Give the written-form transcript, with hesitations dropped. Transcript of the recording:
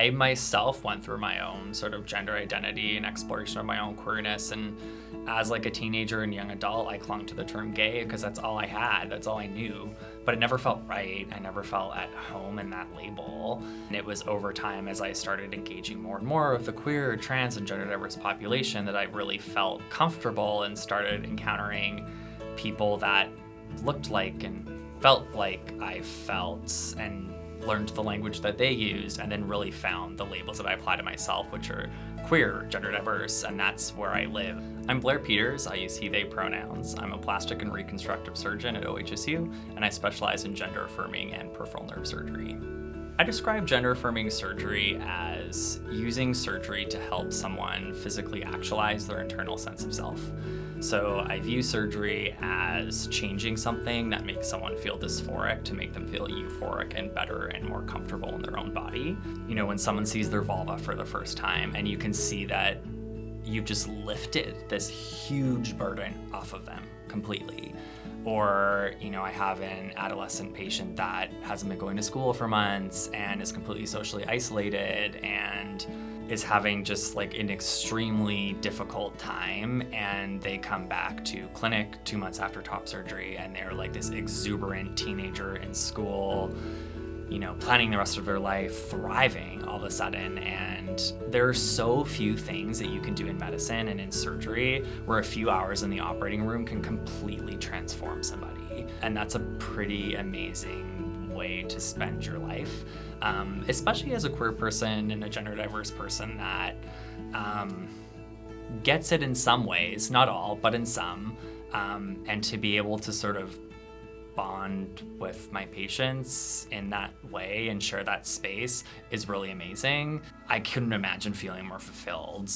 I myself went through my own sort of gender identity and exploration of my own queerness, and as like a teenager and young adult, I clung to the term gay because that's all I had, that's all I knew, but it never felt right. I never felt at home in that label. And it was over time as I started engaging more and more with the queer, trans, and gender diverse population that I really felt comfortable and started encountering people that looked like and felt like I felt, and learned the language that they used, and then really found the labels that I apply to myself, which are queer, gender diverse, and that's where I live. I'm Blair Peters. I use he, they pronouns. I'm a plastic and reconstructive surgeon at OHSU, and I specialize in gender-affirming and peripheral nerve surgery. I describe gender-affirming surgery as using surgery to help someone physically actualize their internal sense of self. So I view surgery as changing something that makes someone feel dysphoric to make them feel euphoric and better and more comfortable in their own body. You know, when someone sees their vulva for the first time and you can see that you've just lifted this huge burden off of them completely. Or, you know, I have an adolescent patient that hasn't been going to school for months and is completely socially isolated and is having just like an extremely difficult time, and they come back to clinic 2 months after top surgery and they're like this exuberant teenager in school, you know, planning the rest of their life, thriving all of a sudden. And there are so few things that you can do in medicine and in surgery where a few hours in the operating room can completely transform somebody. And that's a pretty amazing way to spend your life, especially as a queer person and a gender diverse person that gets it in some ways, not all, but in some, and to be able to sort of bond with my patients in that way and share that space is really amazing. I couldn't imagine feeling more fulfilled.